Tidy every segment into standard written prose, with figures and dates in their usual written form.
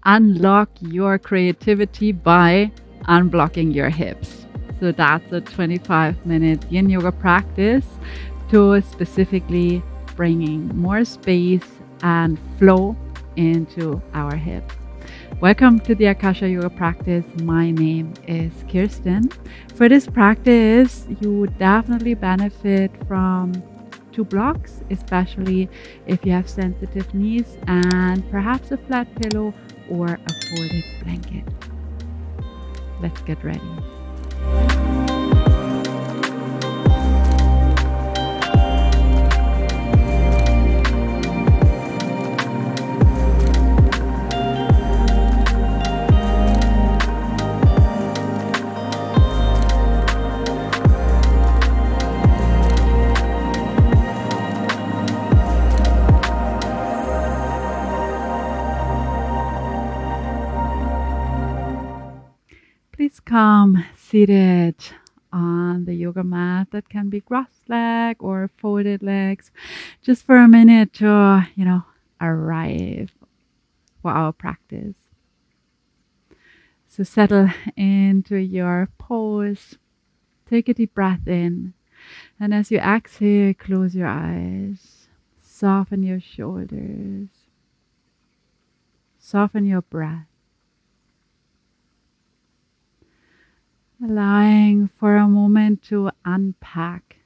unlock your creativity by unblocking your hips. So that's a 25-minute Yin Yoga practice to specifically bringing more space and flow into our hips. Welcome to the Akasha Yoga Practice. My name is Kirsten. For this practice, you would definitely benefit from 2 blocks, especially if you have sensitive knees, and perhaps a flat pillow or a folded blanket. Let's get ready. Please come seated on the yoga mat. That can be crossed leg or folded legs, just for a minute to, arrive for our practice. So settle into your pose. Take a deep breath in. And as you exhale, close your eyes. Soften your shoulders. Soften your breath. Allowing for a moment to unpack,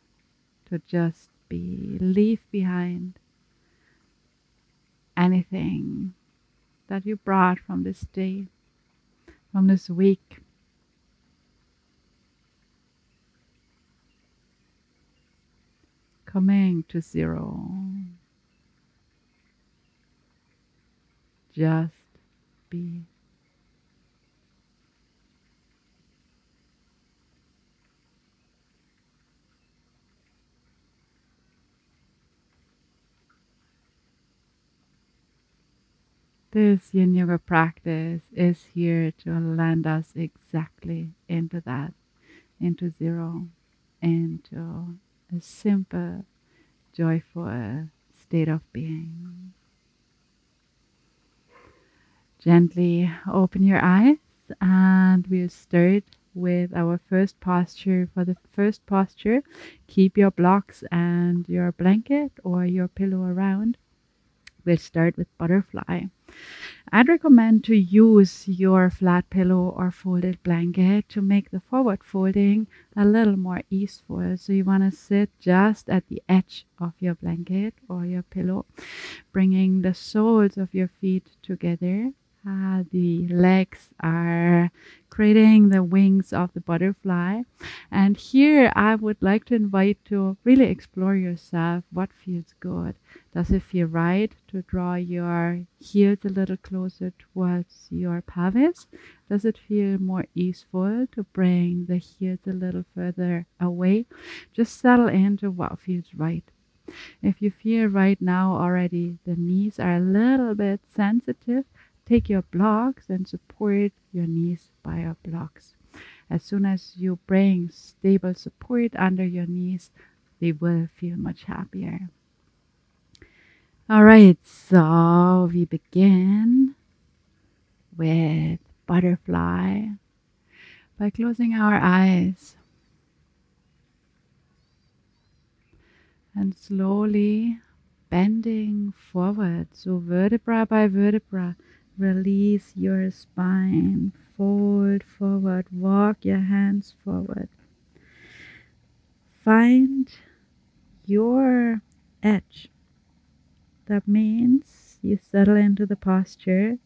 to just be, leave behind anything that you brought from this day, from this week. Coming to zero. Just be. This Yin Yoga practice is here to land us exactly into that, into zero, into a simple, joyful state of being. Gently open your eyes and we'll start with our first posture. For the first posture, keep your blocks and your blanket or your pillow around. We'll start with butterfly. I'd recommend to use your flat pillow or folded blanket to make the forward folding a little more easeful. So you want to sit just at the edge of your blanket or your pillow, bringing the soles of your feet together. The legs are creating the wings of the butterfly. And here I would like to invite to really explore yourself. What feels good? Does it feel right to draw your heels a little closer towards your pelvis? Does it feel more easeful to bring the heels a little further away? Just settle into what feels right. If you feel right now already the knees are a little bit sensitive, take your blocks and support your knees by your blocks. As soon as you bring stable support under your knees, they will feel much happier. All right, so we begin with butterfly by closing our eyes and slowly bending forward. So vertebra by vertebra, release your spine, fold forward, walk your hands forward. Find your edge. That means you settle into the posture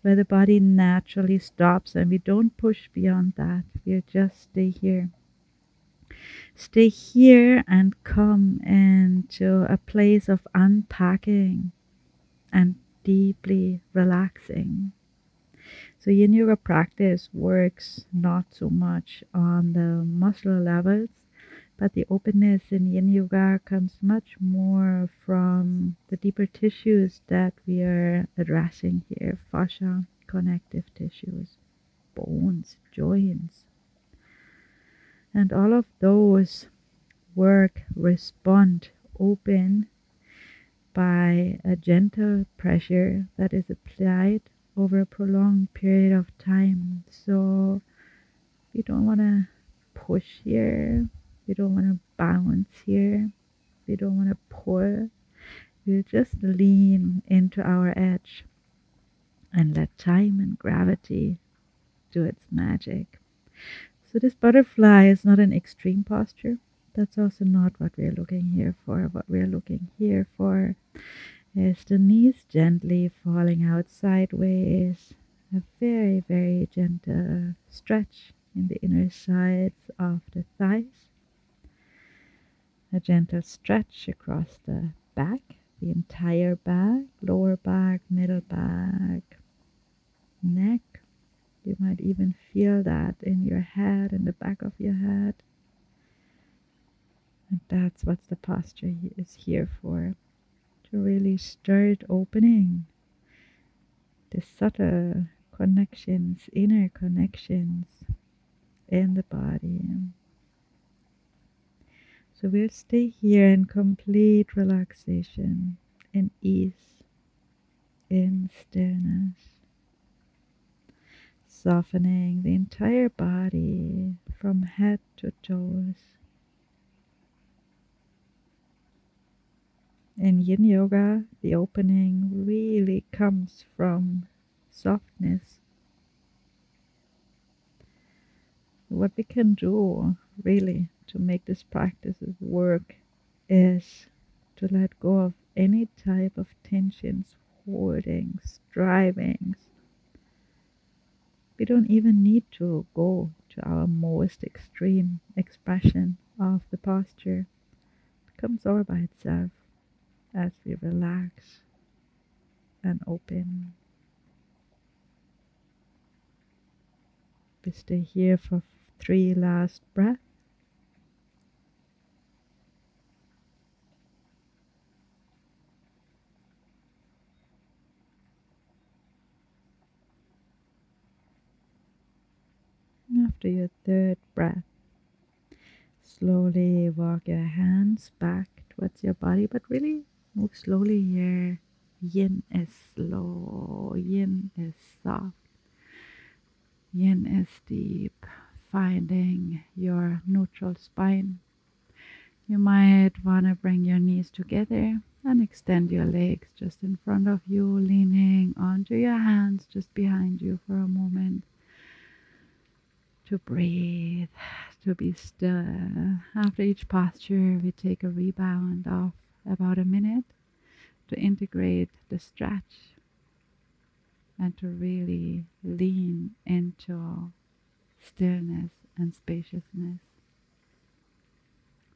where the body naturally stops and we don't push beyond that. We just stay here. Stay here and come into a place of unpacking and deeply relaxing. So Yin Yoga practice works not so much on the muscle levels, but the openness in Yin Yoga comes much more from the deeper tissues that we are addressing here. Fascia, connective tissues, bones, joints. And all of those respond, open by a gentle pressure that is applied over a prolonged period of time. So we don't want to push here. We don't want to bounce here. We don't want to pull. We'll just lean into our edge and let time and gravity do its magic. So this butterfly is not an extreme posture. That's also not what we're looking here for. What we're looking here for is the knees gently falling out sideways. A very, very gentle stretch in the inner sides of the thighs. A gentle stretch across the back, the entire back, lower back, middle back, neck. You might even feel that in your head, in the back of your head. And that's what the posture is here for. To really start opening the subtle connections, inner connections in the body. So we'll stay here in complete relaxation, in ease, in stillness, softening the entire body from head to toes. In Yin Yoga, the opening really comes from softness. What we can do really to make this practice work is to let go of any type of tensions, holdings, strivings. We don't even need to go to our most extreme expression of the posture. It comes all by itself as we relax and open. We stay here for 3 last breaths. After your 3rd breath, slowly walk your hands back towards your body, but really move slowly here. Yin is slow, yin is soft, yin is deep, finding your neutral spine. You might want to bring your knees together and extend your legs just in front of you, leaning onto your hands just behind you for a moment. To breathe, to be still. After each posture, we take a rebound of about a minute to integrate the stretch and to really lean into stillness and spaciousness.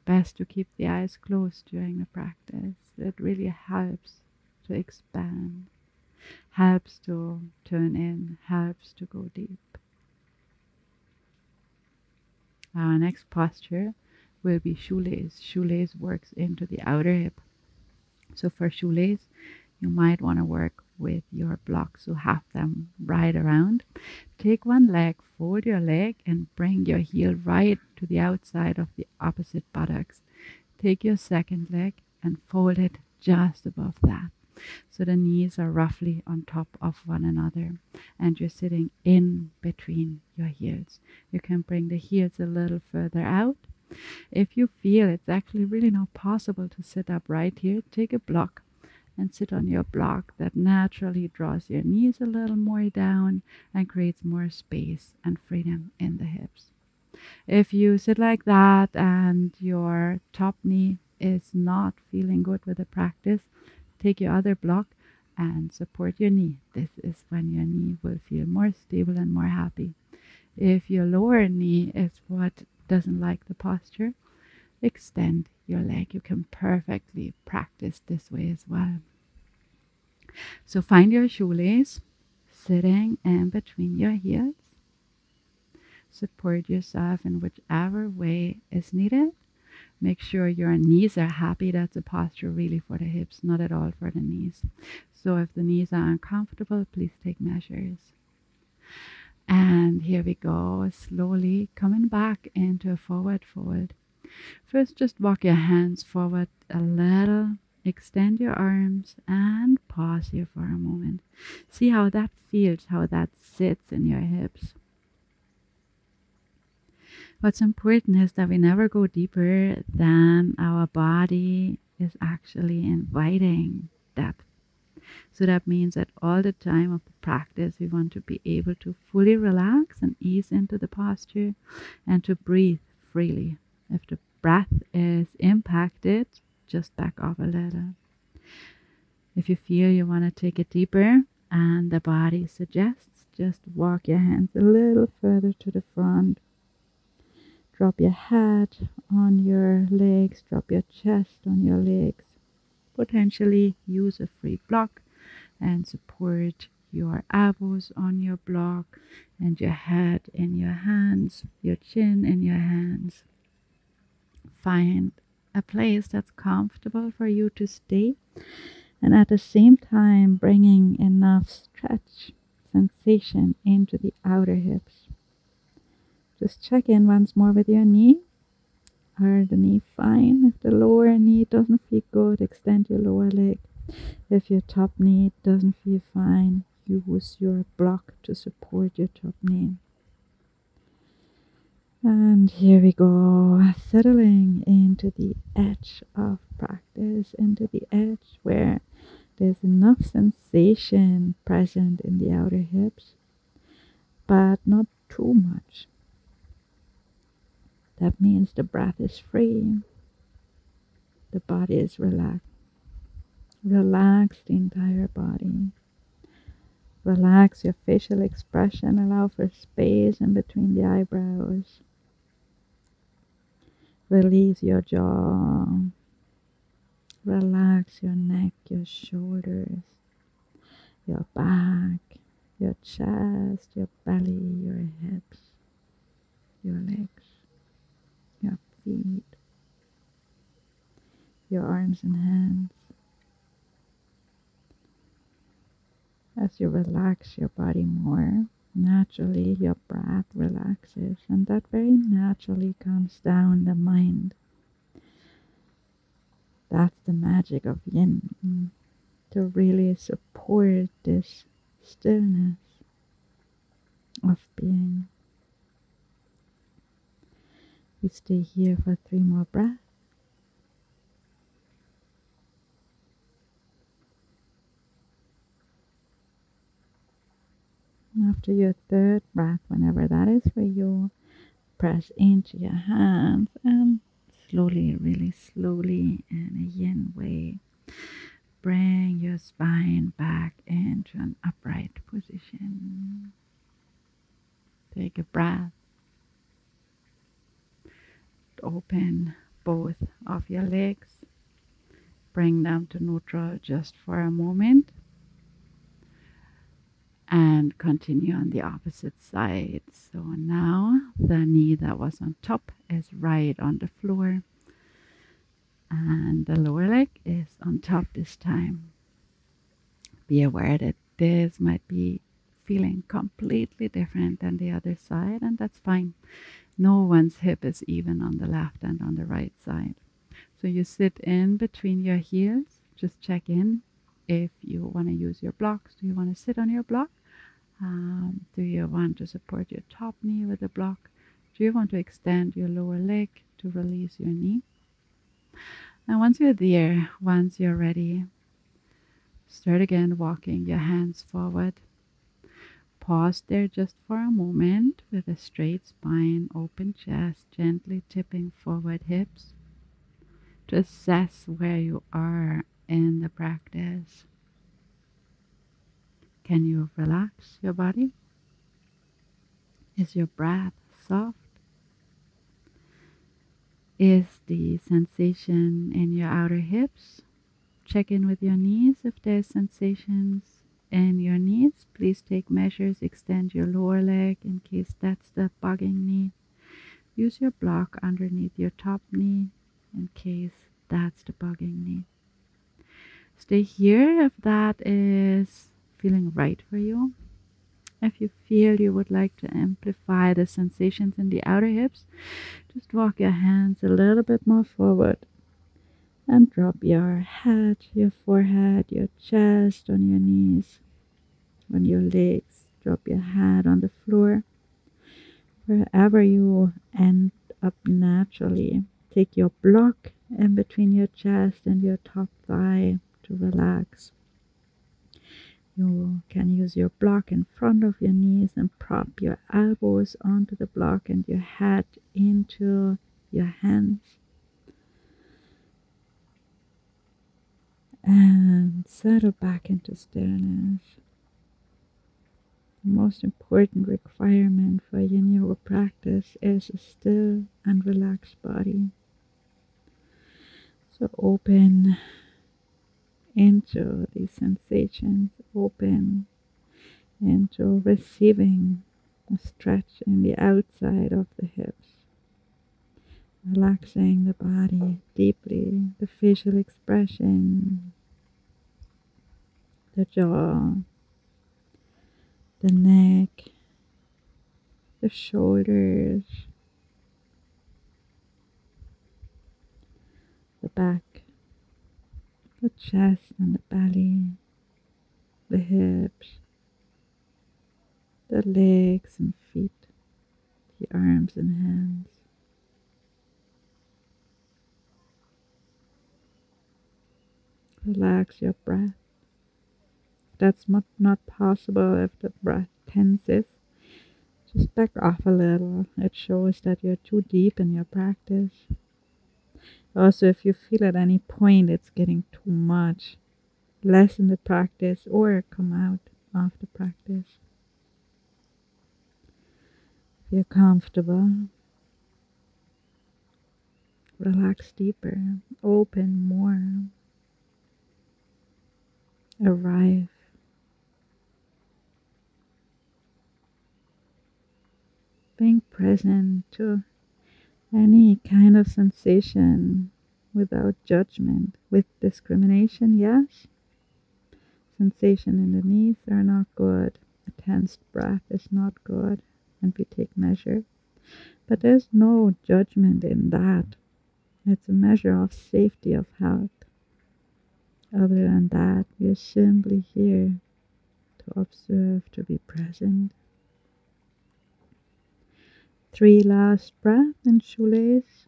Best to keep the eyes closed during the practice. It really helps to expand, helps to turn in, helps to go deep. Our next posture will be shoelace. Shoelace works into the outer hip. So for shoelace, you might want to work with your blocks. So have them right around. Take one leg, fold your leg, and bring your heel right to the outside of the opposite buttocks. Take your second leg and fold it just above that. So the knees are roughly on top of one another and you're sitting in between your heels. You can bring the heels a little further out. If you feel it's actually really not possible to sit up right here, take a block and sit on your block. That naturally draws your knees a little more down and creates more space and freedom in the hips. If you sit like that and your top knee is not feeling good with the practice, take your other block and support your knee. This is when your knee will feel more stable and more happy. If your lower knee is what doesn't like the posture, extend your leg. You can perfectly practice this way as well. So find your shoelace, sitting in between your heels. Support yourself in whichever way is needed. Make sure your knees are happy. That's a posture really for the hips, not at all for the knees. So if the knees are uncomfortable, please take measures. And here we go, slowly coming back into a forward fold. First, just walk your hands forward a little Extend your arms and pause here for a moment. See how that feels, how that sits in your hips. What's important is that we never go deeper than our body is actually inviting depth. So that means that all the time of the practice, we want to be able to fully relax and ease into the posture and to breathe freely. If the breath is impacted, just back off a little. If you feel you want to take it deeper and the body suggests, just walk your hands a little further to the front. Drop your head on your legs, drop your chest on your legs. Potentially use a free block and support your elbows on your block and your head in your hands, your chin in your hands. Find a place that's comfortable for you to stay, and at the same time bringing enough stretch sensation into the outer hips. Just check in once more with your knee. Are the knee fine? If the lower knee doesn't feel good, extend your lower leg. If your top knee doesn't feel fine, use your block to support your top knee. And here we go, settling into the edge of practice, into the edge where there's enough sensation present in the outer hips, but not too much. That means the breath is free, the body is relaxed. Relax the entire body. Relax your facial expression, allow for space in between the eyebrows. Release your jaw. Relax your neck, your shoulders, your back, your chest, your belly, your hips, your legs, your feet, your arms and hands. As you relax your body more, naturally your breath relaxes, and that very naturally calms down the mind. That's the magic of Yin, to really support this stillness of being. We stay here for 3 more breaths. After your 3rd breath, whenever that is for you, press into your hands and slowly, really slowly, in a Yin way, bring your spine back into an upright position. Take a breath. Open both of your legs. Bring them to neutral just for a moment. And continue on the opposite side. So now the knee that was on top is right on the floor. And the lower leg is on top this time. Be aware that this might be feeling completely different than the other side, and that's fine. No one's hip is even on the left and on the right side. So you sit in between your heels. Just check in if you want to use your blocks. Do you want to sit on your block? Do you want to support your top knee with a block? Do you want to extend your lower leg to release your knee? And once you're there, once you're ready, start again walking your hands forward. Pause there just for a moment with a straight spine, open chest, gently tipping forward hips to assess where you are in the practice. Can you relax your body? Is your breath soft? Is the sensation in your outer hips? Check in with your knees. If there's sensations in your knees, please take measures. Extend your lower leg in case that's the bugging knee. Use your block underneath your top knee in case that's the bugging knee. Stay here if that is feeling right for you. If you feel you would like to amplify the sensations in the outer hips, just walk your hands a little bit more forward. And drop your head, your forehead, your chest on your knees, on your legs. Drop your head on the floor. Wherever you end up naturally, take your block in between your chest and your top thigh to relax. You can use your block in front of your knees and prop your elbows onto the block and your head into your hands. And settle back into stillness. The most important requirement for Yin Yoga practice is a still and relaxed body. So open into these sensations, open into receiving a stretch in the outside of the hips, relaxing the body deeply, the facial expression, the jaw, the neck, the shoulders, the back, the chest and the belly, the hips, the legs and feet, the arms and hands. Relax your breath. That's not possible if the breath tenses. Just back off a little. It shows that you're too deep in your practice. Also, if you feel at any point it's getting too much, lessen the practice or come out of the practice. If you're comfortable, relax deeper, open more, arrive. Being present to any kind of sensation without judgment, with discrimination, yes. Sensation in the knees are not good. A tensed breath is not good, and we take measure. But there's no judgment in that. It's a measure of safety, of health. Other than that, we're simply here to observe, to be present. 3 last breaths in shoelace.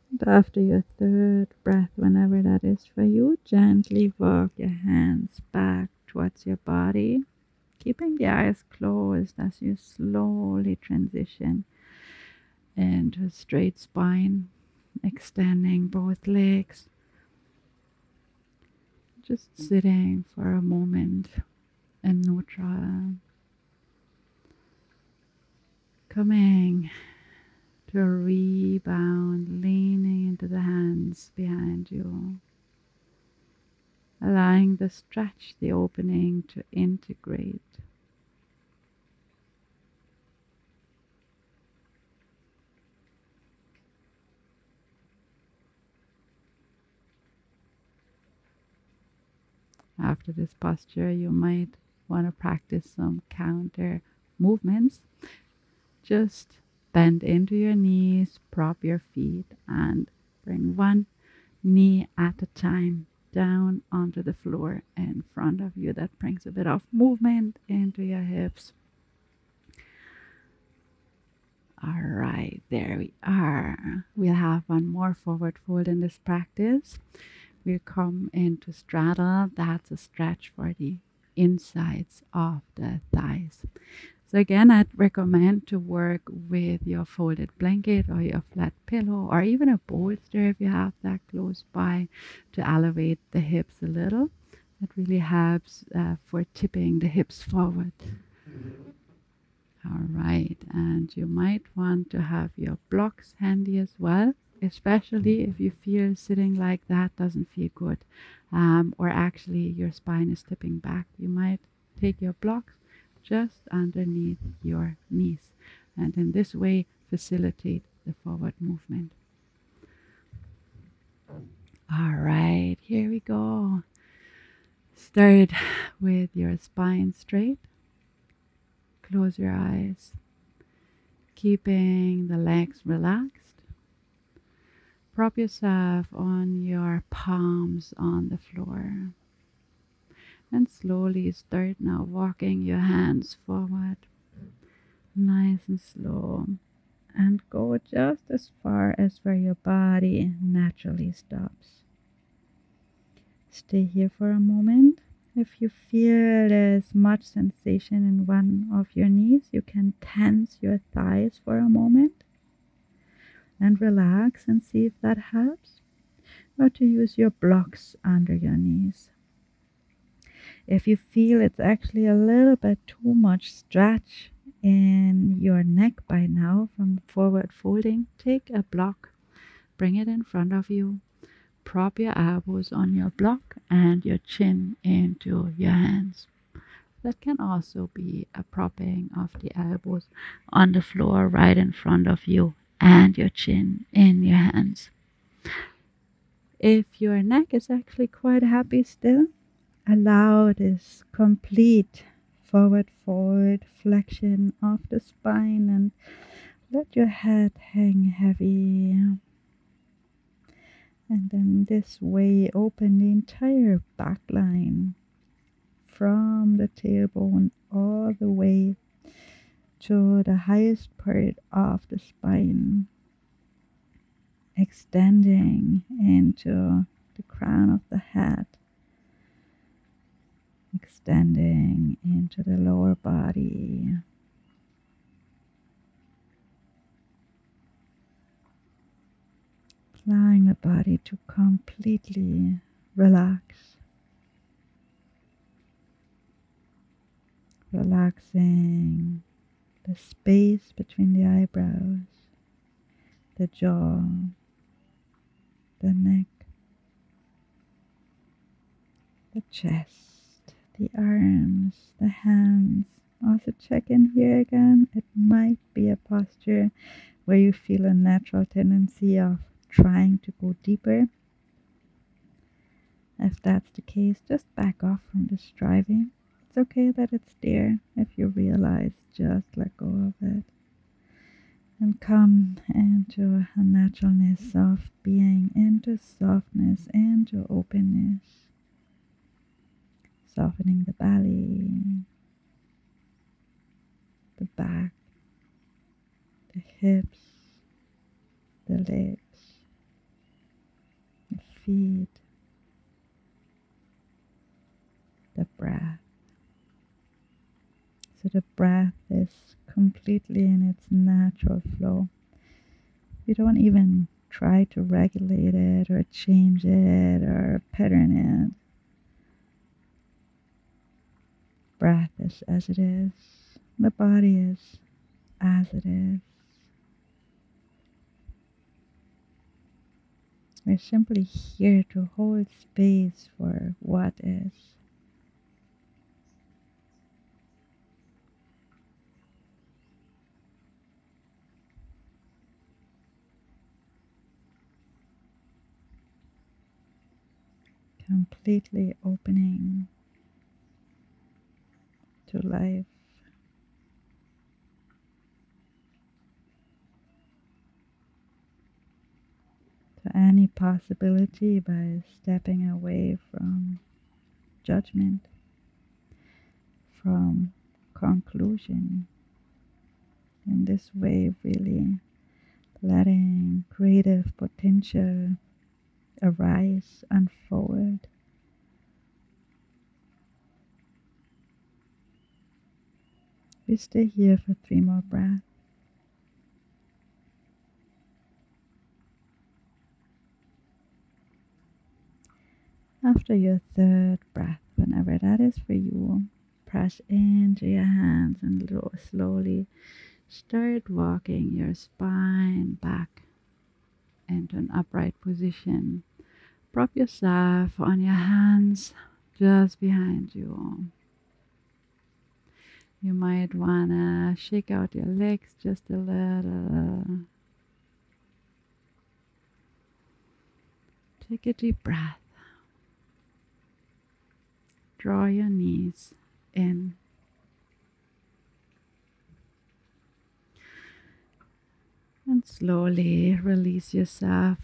And after your 3rd breath, whenever that is for you, gently walk your hands back towards your body, keeping the eyes closed as you slowly transition into a straight spine, extending both legs. Just sitting for a moment in neutral, coming to a rebound, leaning into the hands behind you, allowing the stretch, the opening to integrate. After this posture, you might want to practice some counter movements. Just bend into your knees, prop your feet, and bring one knee at a time down onto the floor in front of you. That brings a bit of movement into your hips. All right, there we are. We'll have one more forward fold in this practice. We'll come into straddle. That's a stretch for the insides of the thighs. So again, I'd recommend to work with your folded blanket or your flat pillow or even a bolster if you have that close by to elevate the hips a little. It really helps for tipping the hips forward. All right, and you might want to have your blocks handy as well, especially if you feel sitting like that doesn't feel good, or actually your spine is tipping back. You might take your blocks just underneath your knees, and in this way facilitate the forward movement. All right, here we go. Start with your spine straight. Close your eyes. keeping the legs relaxed. Prop yourself on your palms on the floor. And slowly start now walking your hands forward, nice and slow. And go just as far as where your body naturally stops. Stay here for a moment. If you feel there's much sensation in one of your knees, you can tense your thighs for a moment and relax and see if that helps, or to use your blocks under your knees. If you feel it's actually a little bit too much stretch in your neck by now from forward folding, take a block, bring it in front of you, prop your elbows on your block and your chin into your hands. That can also be a propping of the elbows on the floor right in front of you and your chin in your hands. If your neck is actually quite happy still, allow this complete forward fold flexion of the spine and let your head hang heavy. And then this way open the entire back line from the tailbone all the way to the highest part of the spine, extending into the crown of the head, extending into the lower body. Allowing the body to completely relax. Relaxing the space between the eyebrows, the jaw, the neck, the chest, the arms, the hands. Also check in here again. It might be a posture where you feel a natural tendency of trying to go deeper. If that's the case, just back off from the striving. It's okay that it's there. If you realize, just let go of it. And come into a naturalness of being, into softness, into openness. Softening the belly, the back, the hips, the legs, the feet, the breath. So the breath is completely in its natural flow. You don't even try to regulate it or change it or pattern it. Breath is as it is. The body is as it is. We're simply here to hold space for what is. Completely opening to life. To any possibility by stepping away from judgment, from conclusion. In this way, really letting creative potential arise, unfold. We stay here for 3 more breaths. After your 3rd breath, whenever that is for you, press into your hands and slowly start walking your spine back into an upright position. Prop yourself on your hands just behind you. You might want to shake out your legs just a little. Take a deep breath. Draw your knees in. And slowly release yourself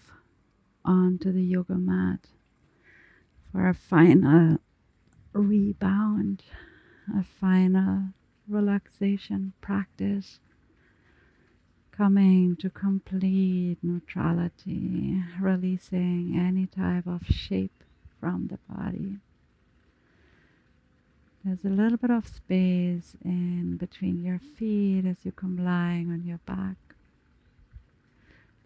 onto the yoga mat for a final rebound, a final relaxation practice, coming to complete neutrality, releasing any type of shape from the body. There's a little bit of space in between your feet as you come lying on your back.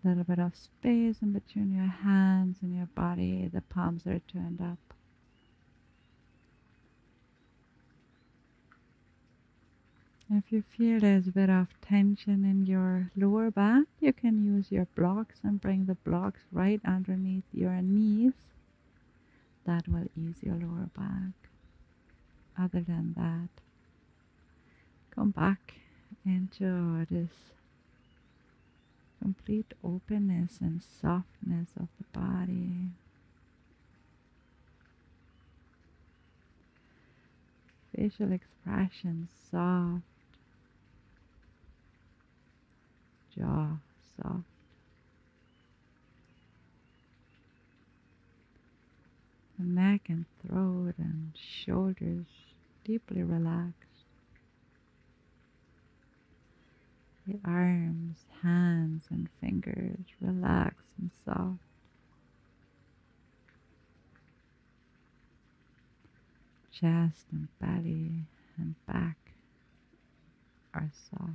A little bit of space in between your hands and your body. The palms are turned up. If you feel there's a bit of tension in your lower back, you can use your blocks and bring the blocks right underneath your knees. That will ease your lower back. Other than that, come back into this complete openness and softness of the body. Facial expression soft. Jaw soft. The neck and throat and shoulders deeply relaxed. The arms, hands and fingers relaxed and soft. Chest and belly and back are soft.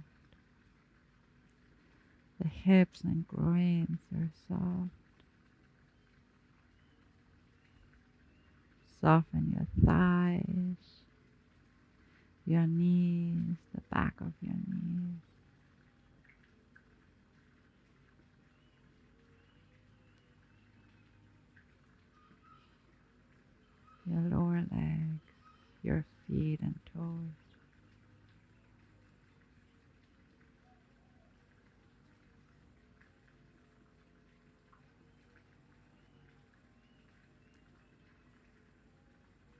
The hips and groins are soft. Soften your thighs, your knees, the back of your knees. Your lower legs, your feet and toes.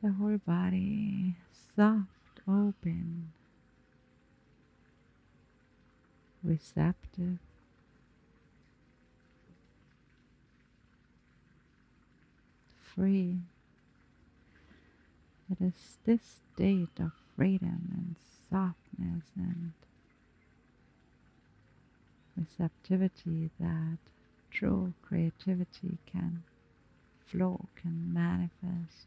The whole body soft, open, receptive, free. It is this state of freedom and softness and receptivity that true creativity can flow, can manifest.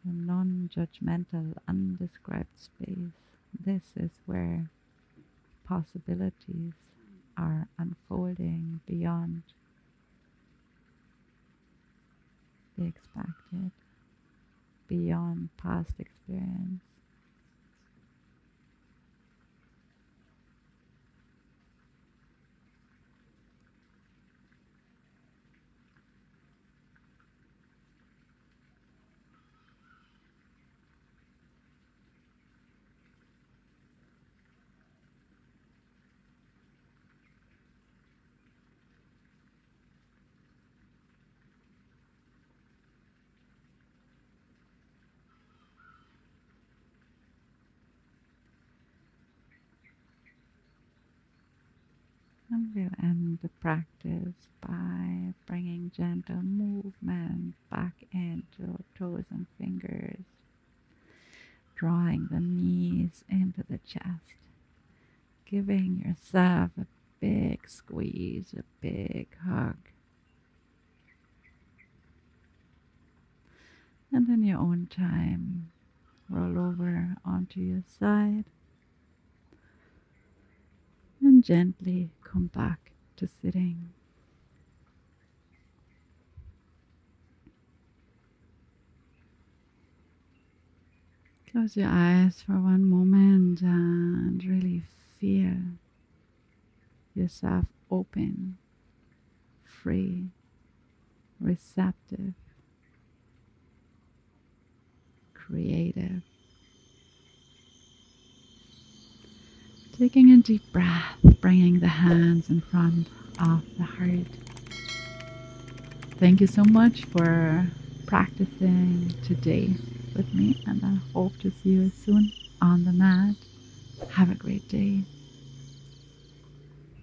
A non-judgmental, undescribed space. This is where possibilities are unfolding beyond the expected, beyond past experience. And we'll end the practice by bringing gentle movement back into toes and fingers, drawing the knees into the chest, giving yourself a big squeeze, a big hug. And in your own time, roll over onto your side and gently come back to sitting. Close your eyes for one moment and really feel yourself open, free, receptive, creative. Taking a deep breath, bringing the hands in front of the heart. Thank you so much for practicing today with me, and I hope to see you soon on the mat. Have a great day.